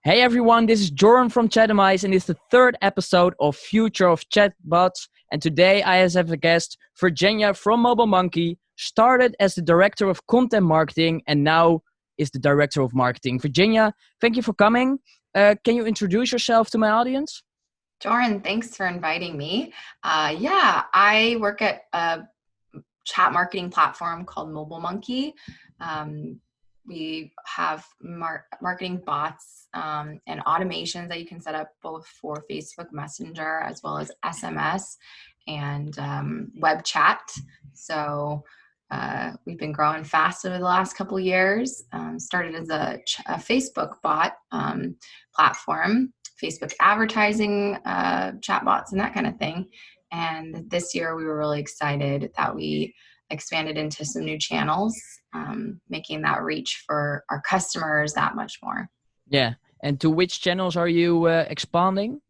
Hey everyone, this is Joran from Chatimize and it's the third episode of Future of Chatbots. And today I have a guest, Virginia from Mobile Monkey, started as the director of content marketing and now is the director of marketing. Virginia, thank you for coming. Can you introduce yourself to my audience? Joran, thanks for inviting me. I work at a chat marketing platform called Mobile Monkey. We have marketing bots and automations that you can set up both for Facebook Messenger as well as SMS and web chat. So we've been growing fast over the last couple of years. Started as a Facebook bot platform, Facebook advertising, chatbots, and that kind of thing. And this year we were really excited that we expanded into some new channels, making that reach for our customers that much more. Yeah. And to which channels are you expanding?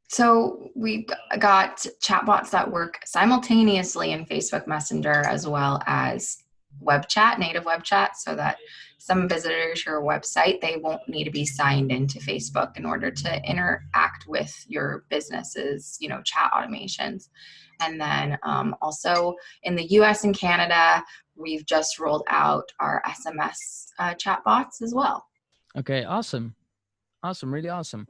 So we got chatbots that work simultaneously in Facebook Messenger as well as web chat, native web chat, so that some visitors to your website, they won't need to be signed into Facebook in order to interact with your business's, chat automations. And then also in the US and Canada, we've just rolled out our SMS chatbots as well. Okay, awesome. Awesome, really awesome.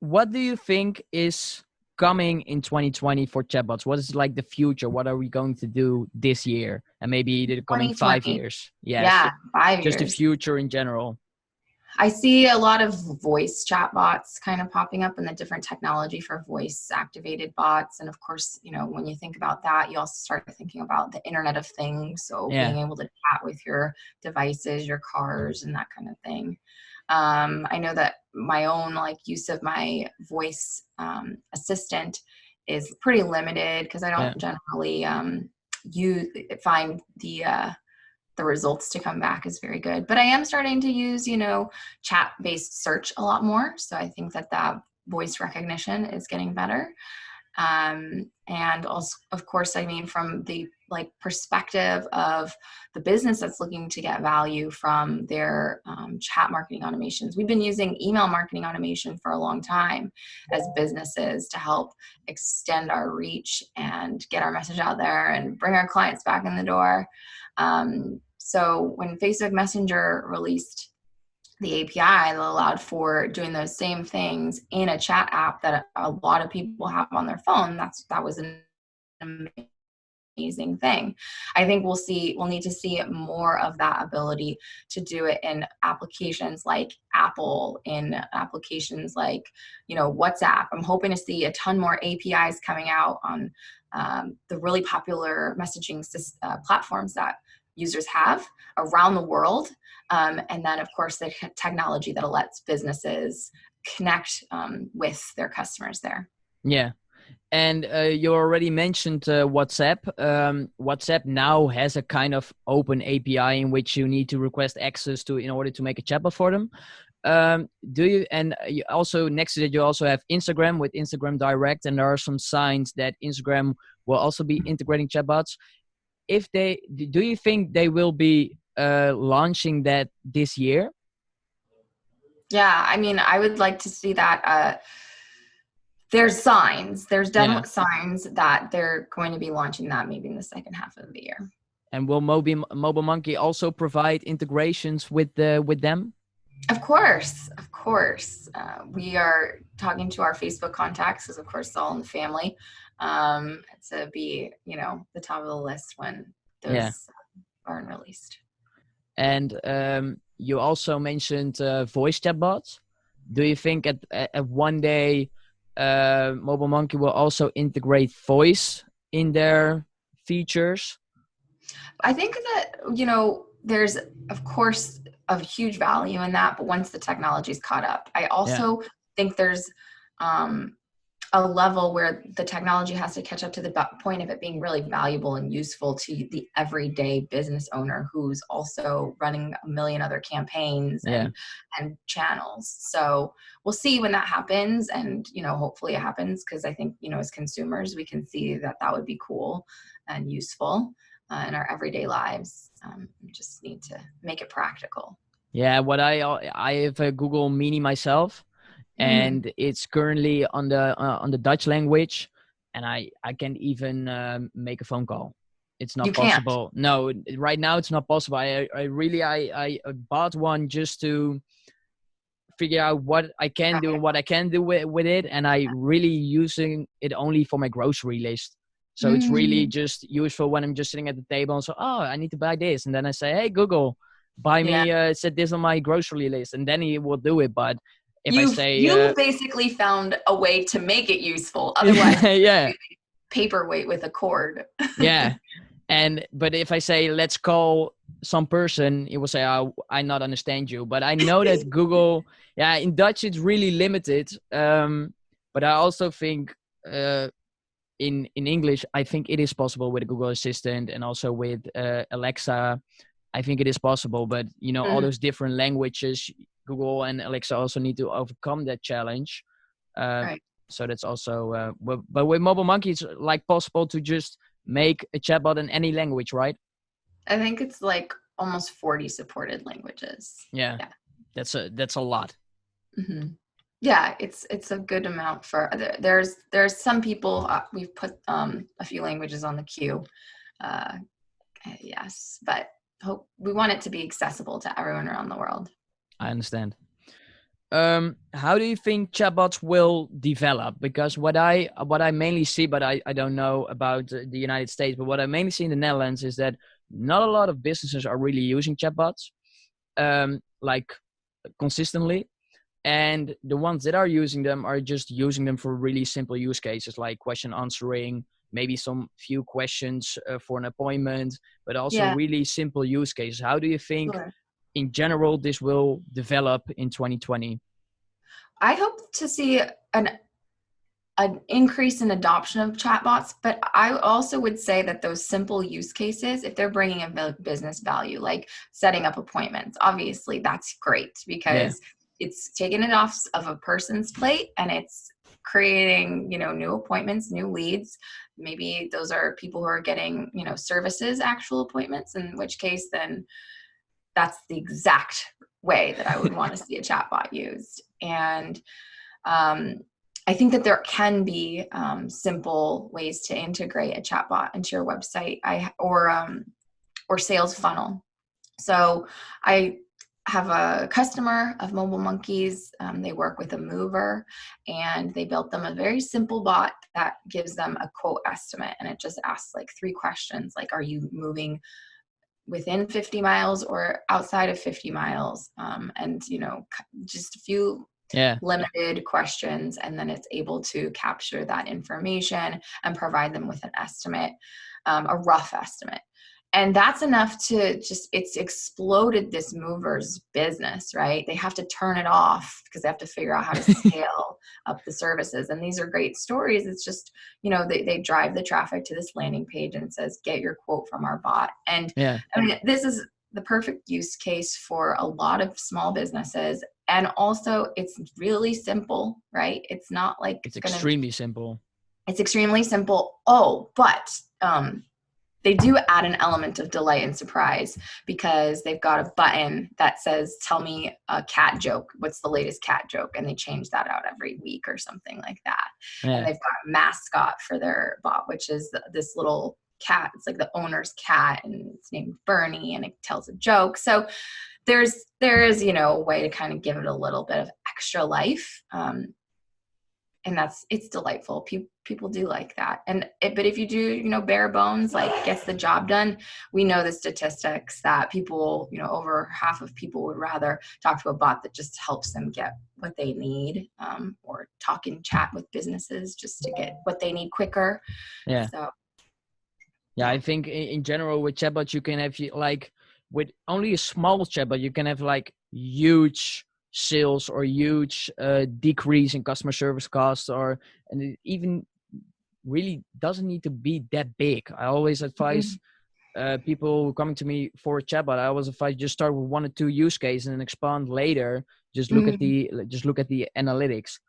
What do you think is coming in 2020 for chatbots? What is like the future? What are we going to do this year and maybe the coming 5 years? Yeah, 5 just the years. future in general. I see a lot of voice chatbots kind of popping up and the different technology for voice activated bots. And of course, when you think about that, you also start thinking about the Internet of Things. So being able to chat with your devices, your cars, and that kind of thing. I know that my own use of my voice assistant is pretty limited because I don't generally find the results to come back is very good. But I am starting to use, chat-based search a lot more. So I think that voice recognition is getting better. And also, of course, from the perspective of the business that's looking to get value from their chat marketing automations. We've been using email marketing automation for a long time as businesses to help extend our reach and get our message out there and bring our clients back in the door. So when Facebook Messenger released the API that allowed for doing those same things in a chat app that a lot of people have on their phone, that was an amazing thing. I think we'll need to see more of that ability to do it in applications like Apple, in applications like, WhatsApp. I'm hoping to see a ton more APIs coming out on the really popular messaging platforms that users have around the world. And then, of course, the technology that lets businesses connect with their customers there. Yeah. And you already mentioned WhatsApp. WhatsApp now has a kind of open API in which you need to request access to in order to make a chatbot for them. You also, next to that, you also have Instagram with Instagram Direct, and there are some signs that Instagram will also be integrating chatbots. Do you think they will be launching that this year? Yeah, I would like to see that. There's definite signs that they're going to be launching that maybe in the second half of the year. And will Mobile Monkey also provide integrations with them? Of course. We are talking to our Facebook contacts, because of course it's all in the family, to be, the top of the list when those are released. And you also mentioned voice chatbots. Do you think at one day Mobile Monkey will also integrate voice in their features? I think that, there's, of course, a huge value in that, but once the technology's caught up, I also think there's a level where the technology has to catch up to the point of it being really valuable and useful to the everyday business owner who's also running a million other campaigns and channels. So we'll see when that happens, and hopefully it happens, because I think as consumers we can see that would be cool and useful in our everyday lives. We just need to make it practical. Yeah, I have a Google Mini myself, Mm. and it's currently on the Dutch language, and I can't even make a phone call. It's You not can't. possible. No, right now it's not possible. I really I bought one just to figure out what I can do Right. and what I can do with it, and I really using it only for my grocery list. So it's really Mm. just useful when I'm just sitting at the table and so, oh, I need to buy this, and then I say, hey Google, buy Yeah. me set this on my grocery list, and then he will do it. But if I say You've basically found a way to make it useful. Otherwise, yeah, paperweight with a cord. yeah. And but if I say let's call some person, it will say I not understand you. But I know that Google, yeah, in Dutch it's really limited. But I also think in English, I think it is possible with Google Assistant and also with Alexa. I think it is possible, but you know all Mm, those different languages, Google and Alexa also need to overcome that challenge. Uh, right. so that's also, but with Mobile Monkey, it's like possible to just make a chatbot in any language, right? I think it's like almost 40 supported languages. Yeah, Yeah. that's a lot. Hmm. Yeah, it's a good amount for there's some people we've put a few languages on the queue. Uh, yes, but hope we want it to be accessible to everyone around the world. I understand. How do you think chatbots will develop? Because what I mainly see, but I don't know about the United States, but what I mainly see in the Netherlands is that not a lot of businesses are really using chatbots, like consistently. And the ones that are using them are just using them for really simple use cases like question answering, maybe some few questions for an appointment, but also Yeah, really simple use cases. How do you think sure. in general this will develop in 2020? I hope to see an increase in adoption of chatbots, but I also would say that those simple use cases, if they're bringing a business value, like setting up appointments, obviously that's great Yeah. because it's taking it off of a person's plate and it's creating, new appointments, new leads. Maybe those are people who are getting, services, actual appointments, in which case then that's the exact way that I would want to see a chatbot used. And um, I think that there can be simple ways to integrate a chatbot into your website, or sales funnel. So I have a customer of Mobile Monkeys. They work with a mover, and they built them a very simple bot that gives them a quote estimate, and it just asks like 3 questions, like, are you moving within 50 miles or outside of 50 miles? And just a few Yeah. limited questions, and then it's able to capture that information and provide them with an estimate, a rough estimate. And that's enough to it's exploded this mover's business, right? They have to turn it off because they have to figure out how to scale up the services. And these are great stories. It's just, they drive the traffic to this landing page and it says, get your quote from our bot. And Yeah. I mean, this is the perfect use case for a lot of small businesses. And also it's really simple, right? It's not like It's extremely simple. it's extremely simple. Oh, but they do add an element of delight and surprise because they've got a button that says, tell me a cat joke. What's the latest cat joke? And they change that out every week or something like that. And Yeah. they've got a mascot for their bot, which is this little cat. It's like the owner's cat, and it's named Bernie, and it tells a joke. So there is, a way to kind of give it a little bit of extra life. And it's delightful. People do like that. But if you do, bare bones, like gets the job done, we know the statistics that people, over half of people would rather talk to a bot that just helps them get what they need, or talk and chat with businesses just to get what they need quicker. Yeah. So, Yeah. I think in general with chatbots, you can have like with only a small chatbot, you can have like huge sales or huge decrease in customer service costs, and it even really doesn't need to be that big. I always advise people coming to me for a chatbot. I always advise just start with 1 or 2 use cases and expand later. Just look at the analytics.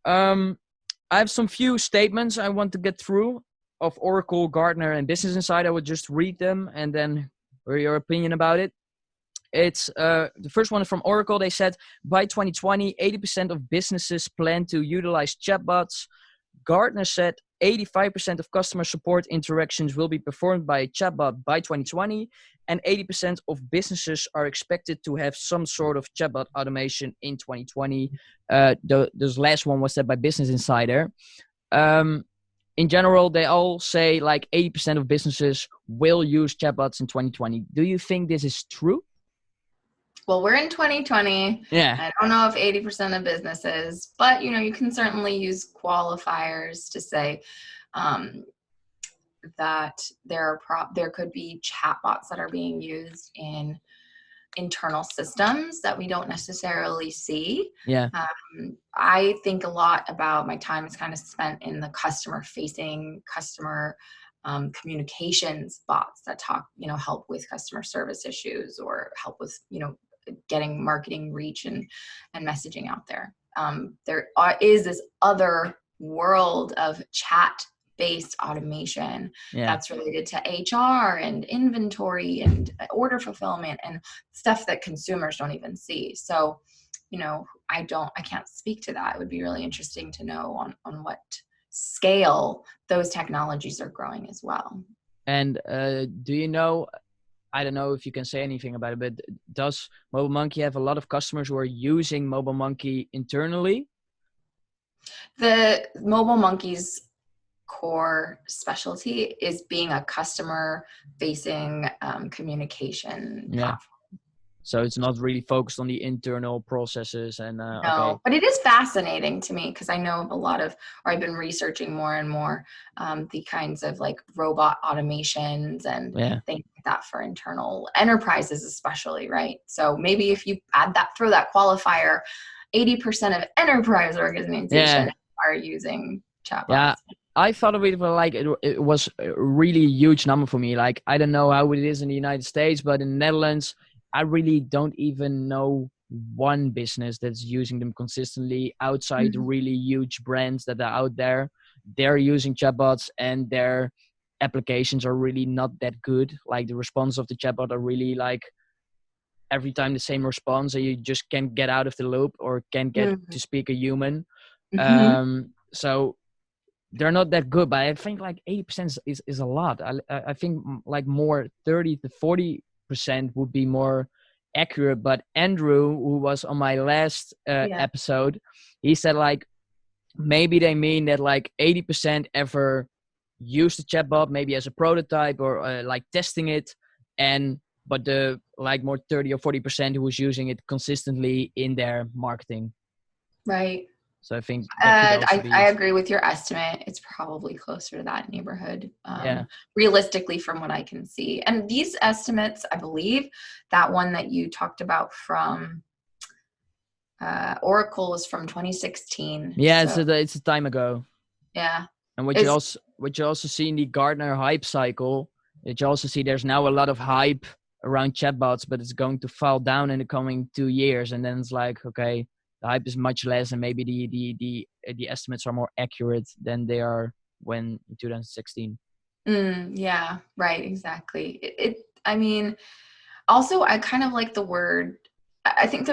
I have some few statements I want to get through of Oracle, Gartner, and Business Insider. I would just read them and then hear your opinion about it. It's the first one is from Oracle. They said by 2020, 80% of businesses plan to utilize chatbots. Gartner said 85% of customer support interactions will be performed by a chatbot by 2020, and 80% of businesses are expected to have some sort of chatbot automation in 2020. This last one was said by Business Insider. In general, they all say like 80% of businesses will use chatbots in 2020. Do you think this is true? Well, we're in 2020. Yeah. I don't know if 80% of businesses, but you can certainly use qualifiers to say that there could be chatbots that are being used in internal systems that we don't necessarily see. Yeah. I think a lot about my time is kind of spent in the customer communications bots that help with customer service issues or help with, getting marketing reach and messaging out there. There is this other world of chat-based automation that's related to HR and inventory and order fulfillment and stuff that consumers don't even see. So, I can't speak to that. It would be really interesting to know on what scale those technologies are growing as well. And do you know, I don't know if you can say anything about it, but does Mobile Monkey have a lot of customers who are using Mobile Monkey internally? The Mobile Monkey's core specialty is being a customer-facing communication platform. So it's not really focused on the internal processes and no, okay. But it is fascinating to me because I know of I've been researching more and more the kinds of like robot automations and things like that for internal enterprises, especially, right? So maybe if you throw that qualifier, 80% of enterprise organizations are using chatbots. Yeah. I thought of it like it was a really huge number for me. Like, I don't know how it is in the United States, but in the Netherlands, I really don't even know one business that's using them consistently outside the really huge brands that are out there. They're using chatbots and their applications are really not that good. Like the response of the chatbot are really like every time the same response and you just can't get out of the loop or can't get to speak a human. So they're not that good, but I think like 80% is a lot. I think like more 30 to 40% would be more accurate. But Andrew, who was on my last episode, he said like maybe they mean that like 80% ever use the chatbot maybe as a prototype or like testing it, but the like more 30 or 40% who was using it consistently in their marketing. Right. So I think I agree with your estimate. It's probably closer to that neighborhood, realistically, from what I can see. And these estimates, I believe, that one that you talked about from Oracle was from 2016. Yeah, so it's a time ago. Yeah. And what you also see in the Gartner hype cycle, that you also see there's now a lot of hype around chatbots, but it's going to fall down in the coming 2 years, and then it's like, okay, the hype is much less, and maybe the estimates are more accurate than they are when in 2016. Yeah, right, exactly. I mean, also I kind of like the word. I think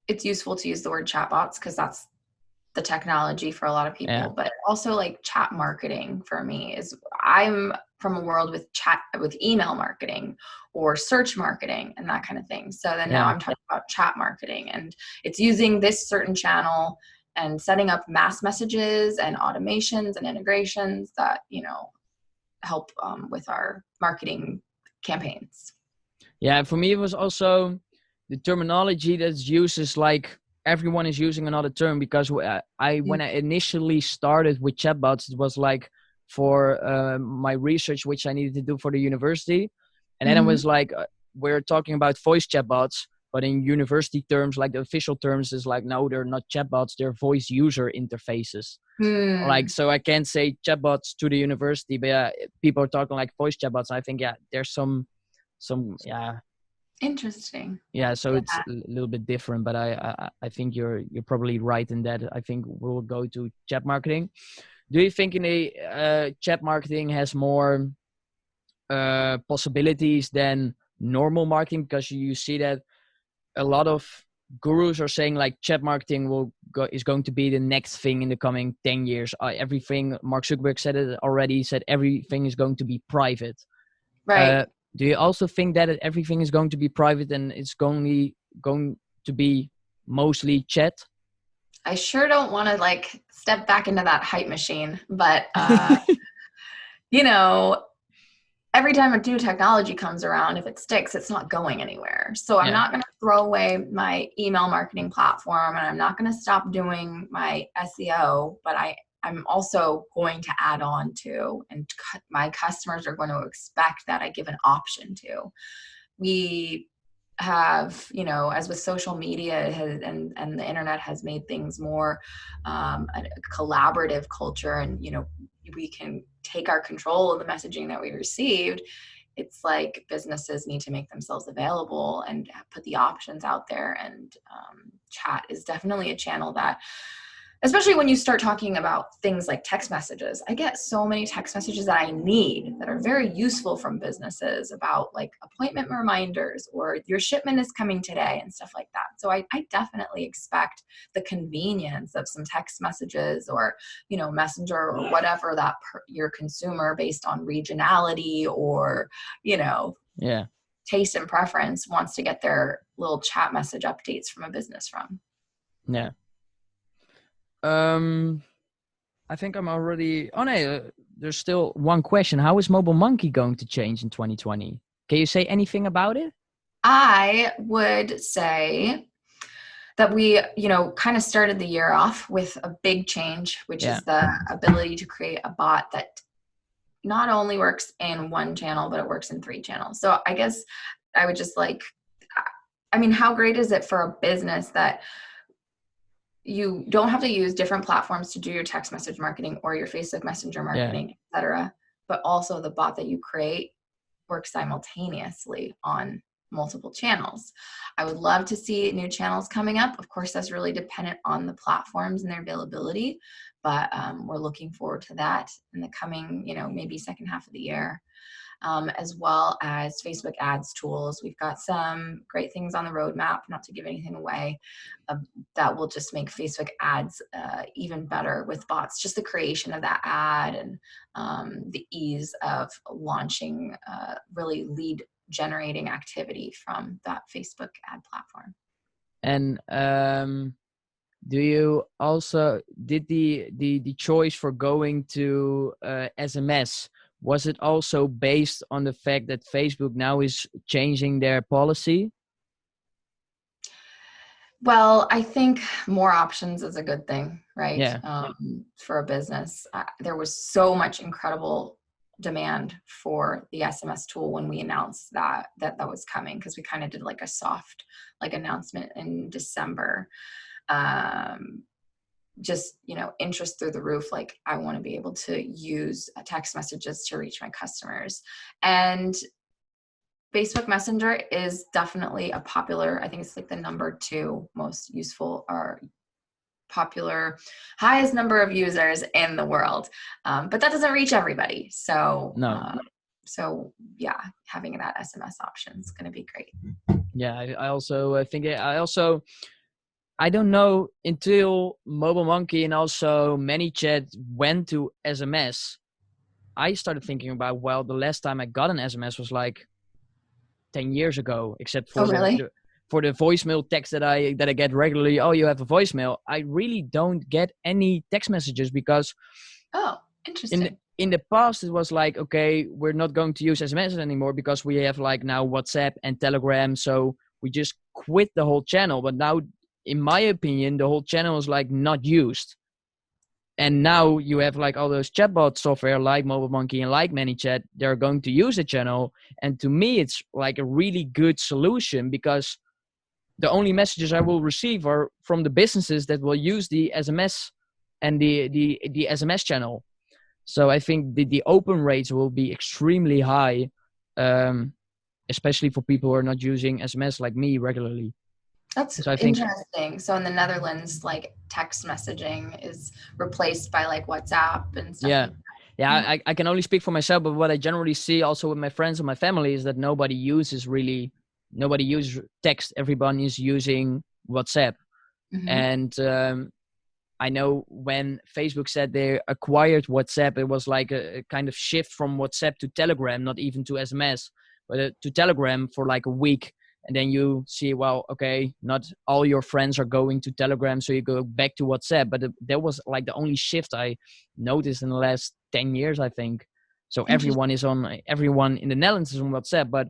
it's useful to use the word chatbots because that's the technology for a lot of people, but also like chat marketing for me is I'm from a world with email marketing or search marketing and that kind of thing. So then now I'm talking about chat marketing, and it's using this certain channel and setting up mass messages and automations and integrations that, help with our marketing campaigns. Yeah. For me, it was also the terminology that's used is like, everyone is using another term because when I initially started with chatbots, it was like for my research, which I needed to do for the university. And then it was like, we're talking about voice chatbots, but in university terms, like the official terms is like, no, they're not chatbots, they're voice user interfaces. Like, so I can't say chatbots to the university, but people are talking like voice chatbots. I think, there's some. Interesting. Yeah, so it's a little bit different, but I think you're probably right in that. I think we'll go to chat marketing. Do you think in a chat marketing has more possibilities than normal marketing? Because you see that a lot of gurus are saying like chat marketing is going to be the next thing in the coming 10 years. Everything, Mark Zuckerberg said it already, said everything is going to be private. Right. Do you also think that everything is going to be private and it's going to be mostly chat? I sure don't want to like step back into that hype machine, but you know, every time a new technology comes around, if it sticks, it's not going anywhere. So I'm not going to throw away my email marketing platform, and I'm not going to stop doing my SEO, but I'm also going to add on to, and my customers are going to expect that I give an option to. We have, you know, as with social media and the internet has made things more a collaborative culture, and, you know, we can take our control of the messaging that we received. It's like businesses need to make themselves available and put the options out there. And chat is definitely a channel that, especially when you start talking about things like text messages, I get so many text messages that I need that are very useful from businesses about like appointment reminders or your shipment is coming today and stuff like that. So I definitely expect the convenience of some text messages or, you know, Messenger or whatever that your consumer, based on regionality or, you know, taste and preference, wants to get their little chat message updates from a business from. Yeah. I think I'm already. Oh no, there's still one question. How is Mobile Monkey going to change in 2020? Can you say anything about it? I would say that we, you know, kind of started the year off with a big change, which is the ability to create a bot that not only works in one channel, but it works in 3 channels. So I guess I would just like, I mean, how great is it for a business that you don't have to use different platforms to do your text message marketing or your Facebook Messenger marketing, etc. But also the bot that you create works simultaneously on multiple channels. I would love to see new channels coming up. Of course, that's really dependent on the platforms and their availability, but we're looking forward to that in the coming, you know, maybe second half of the year. As well as Facebook ads tools. We've got some great things on the roadmap, not to give anything away, that will just make Facebook ads even better with bots. Just the creation of that ad and the ease of launching really lead generating activity from that Facebook ad platform. And do you also, did the choice for going to SMS, was it also based on the fact that Facebook now is changing their policy? Well, I think more options is a good thing, right? Yeah. For a business. There was so much incredible demand for the SMS tool when we announced that was coming, because we kind of did like a soft like announcement in December. Just, you know, interest through the roof. Like, I want to be able to use text messages to reach my customers. And Facebook Messenger is definitely a popular, I think it's like the number 2 most useful or popular, highest number of users in the world. But that doesn't reach everybody. So, so yeah, having that SMS option is going to be great. Yeah, I also think I don't know, until Mobile Monkey and also ManyChat went to SMS, I started thinking about, well, the last time I got an SMS was like 10 years ago, except for for the voicemail text that I get regularly. Oh, you have a voicemail. I really don't get any text messages because interesting. In the past it was like, okay, we're not going to use SMS anymore because we have like now WhatsApp and Telegram, so we just quit the whole channel. But now, in my opinion, the whole channel is like not used. And now you have like all those chatbot software like Mobile Monkey and like ManyChat, they're going to use the channel. And to me, it's like a really good solution, because the only messages I will receive are from the businesses that will use the SMS and the SMS channel. So I think the open rates will be extremely high, especially for people who are not using SMS like me regularly. That's interesting. So in the Netherlands, like text messaging is replaced by like WhatsApp and stuff. I can only speak for myself, but what I generally see also with my friends and my family is that nobody uses text. Everyone is using WhatsApp. Mm-hmm. And I know when Facebook said they acquired WhatsApp, it was like a kind of shift from WhatsApp to Telegram, not even to SMS, but to Telegram for like a week. And then you see, well, okay, not all your friends are going to Telegram, so you go back to WhatsApp. But that was like the only shift I noticed in the last 10 years, I think. So everyone in the Netherlands is on WhatsApp. But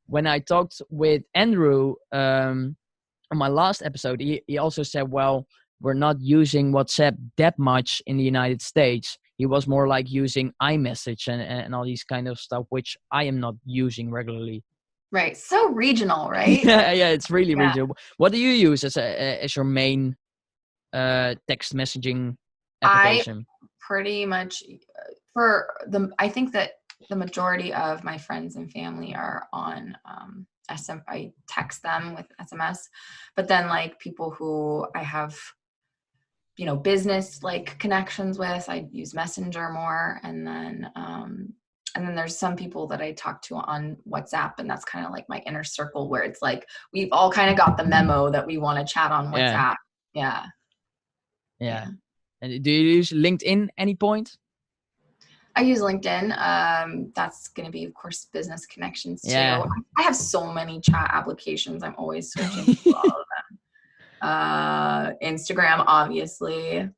when I talked with Andrew on my last episode, he also said, well, we're not using WhatsApp that much in the United States. He was more like using iMessage and all these kind of stuff, which I am not using regularly. Right. So regional, right? Yeah, it's really regional. What do you use as your main text messaging application? I pretty much I think that the majority of my friends and family are on I text them with SMS, but then like people who I have, business like connections with, I use Messenger more. And then there's some people that I talk to on WhatsApp, and that's kind of like my inner circle where it's like, we've all kind of got the memo that we want to chat on WhatsApp. Yeah. And do you use LinkedIn any point? I use LinkedIn. That's going to be, of course, business connections too. Yeah. I have so many chat applications. I'm always switching to all of them. Instagram, obviously.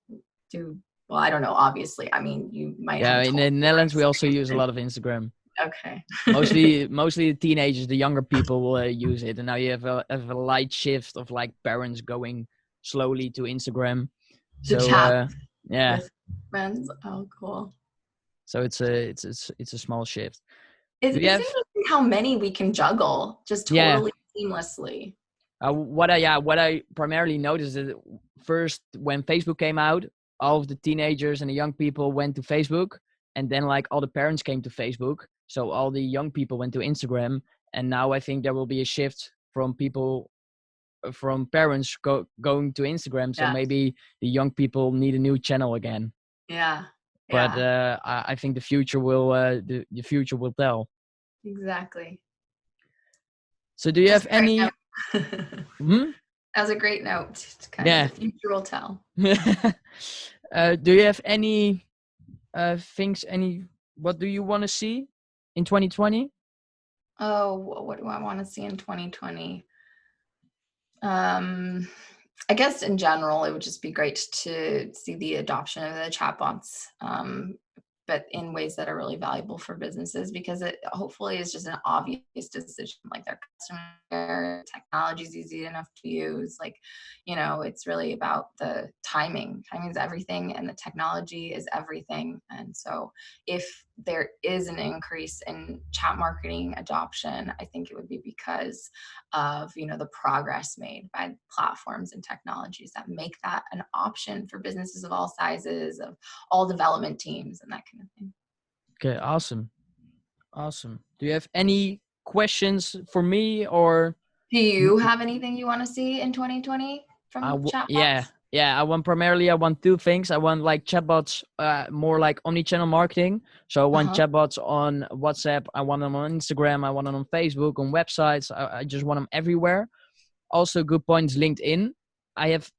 Well, I don't know. Obviously, I mean, you might. Yeah, in the Netherlands, we also use a lot of Instagram. Okay. mostly the teenagers, the younger people will use it, and now you have a light shift of like parents going slowly to Instagram. To chat yeah, with friends. Oh, cool. So it's a small shift. It's interesting how many we can juggle just totally seamlessly. What I primarily noticed is that first when Facebook came out, all of the teenagers and the young people went to Facebook, and then like all the parents came to Facebook, so all the young people went to Instagram, and now I think there will be a shift from parents going to Instagram, so maybe the young people need a new channel again. Yeah. But I think the future will the future will tell. Exactly. So do you have any? That was a great note. Kind of the future will tell. Do you have any things? What do you want to see in 2020? Oh, what do I want to see in 2020? I guess in general, it would just be great to see the adoption of the chatbots, but in ways that are really valuable for businesses, because it hopefully is just an obvious decision. Like their customer technology is easy enough to use. Like, it's really about the timing. Timing is everything, and the technology is everything. And so if there is an increase in chat marketing adoption, I think it would be because of, the progress made by platforms and technologies that make that an option for businesses of all sizes, of all development teams, and that kind of thing. Okay, awesome. Do you have any questions for me, or do you have anything you want to see in 2020 from chatbots? I want two things. I want like chatbots, more like omni-channel marketing. So I want chatbots on WhatsApp. I want them on Instagram. I want them on Facebook, on websites. I just want them everywhere. Also, good point is LinkedIn. I have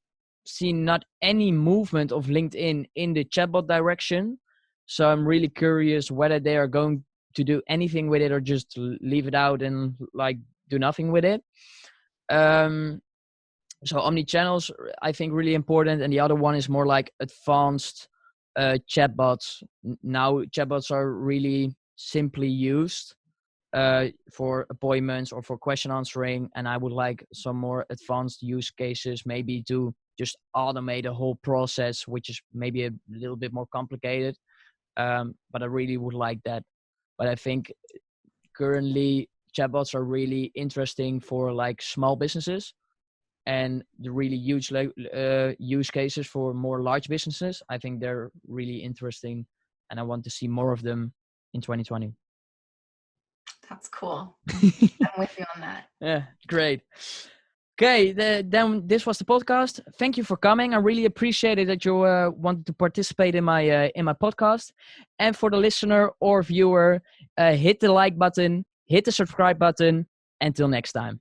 seen not any movement of LinkedIn in the chatbot direction. So I'm really curious whether they are going to do anything with it or just leave it out and like do nothing with it. So omni-channels, I think, really important. And the other one is more like advanced chatbots. Now chatbots are really simply used for appointments or for question answering. And I would like some more advanced use cases, maybe to just automate the whole process, which is maybe a little bit more complicated. But I really would like that. But I think currently chatbots are really interesting for like small businesses. And the really huge use cases for more large businesses, I think they're really interesting, and I want to see more of them in 2020. That's cool. I'm with you on that. Yeah, great. Okay, then this was the podcast. Thank you for coming. I really appreciated that you wanted to participate in my podcast. And for the listener or viewer, hit the like button, hit the subscribe button. Until next time.